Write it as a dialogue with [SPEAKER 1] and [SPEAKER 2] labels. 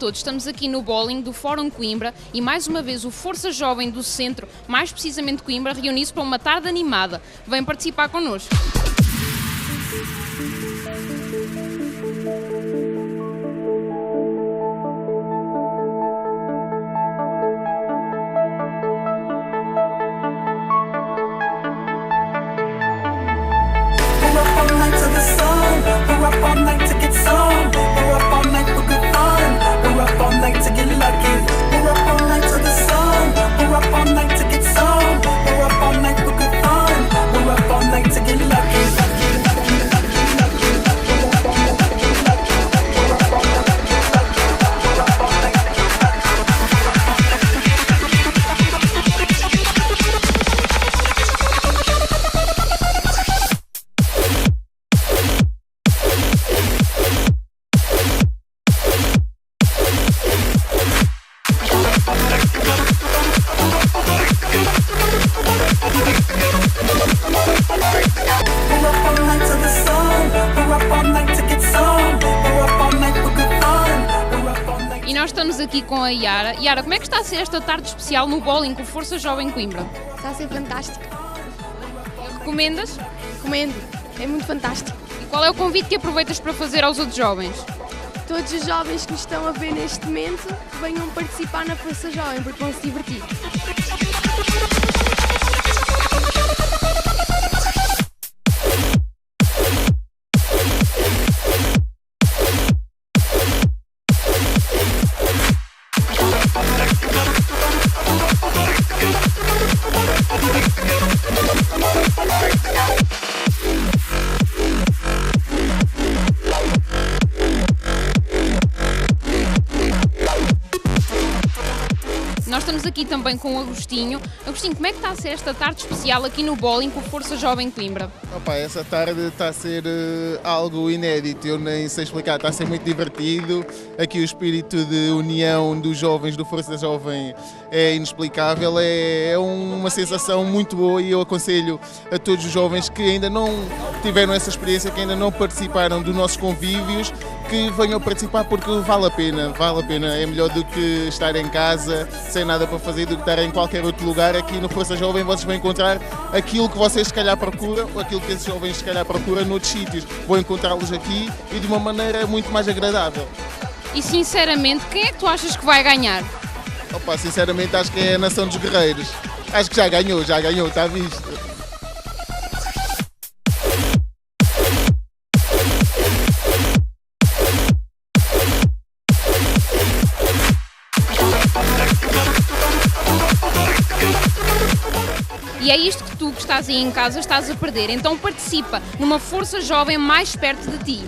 [SPEAKER 1] todos, estamos aqui no bowling do Fórum Coimbra e mais uma vez o Força Jovem do Centro, mais precisamente Coimbra, reuniu-se para uma tarde animada. Vem participar connosco. E nós estamos aqui com a Yara. Yara, como é que está a ser esta tarde especial no bowling com o Força Jovem Coimbra?
[SPEAKER 2] Está a ser fantástico.
[SPEAKER 1] Recomendas?
[SPEAKER 2] Recomendo. É muito fantástico.
[SPEAKER 1] E qual é o convite que aproveitas para fazer aos outros jovens?
[SPEAKER 2] Todos os jovens que nos estão a ver neste momento venham participar na Força Jovem porque vão se divertir.
[SPEAKER 1] Nós estamos aqui também com o Agostinho. Agostinho, como é que está a ser esta tarde especial aqui no bowling com o Força Jovem Coimbra?
[SPEAKER 3] Opa, essa tarde está a ser algo inédito, eu nem sei explicar, está a ser muito divertido. Aqui o espírito de união dos jovens do Força Jovem é inexplicável, é uma sensação muito boa e eu aconselho a todos os jovens que ainda não tiveram essa experiência, que ainda não participaram dos nossos convívios, que venham participar porque vale a pena, é melhor do que estar em casa sem nada para fazer, do que estar em qualquer outro lugar. Aqui no Força Jovem vocês vão encontrar aquilo que vocês se calhar procuram, ou aquilo que esses jovens se calhar procuram noutros sítios. Vão encontrá-los aqui e de uma maneira muito mais agradável.
[SPEAKER 1] E sinceramente, quem é que tu achas que vai ganhar?
[SPEAKER 3] Opa, sinceramente acho que é a Nação dos Guerreiros. Acho que já ganhou, está visto.
[SPEAKER 1] E é isto que tu que estás aí em casa estás a perder. Então participa numa Força Jovem mais perto de ti.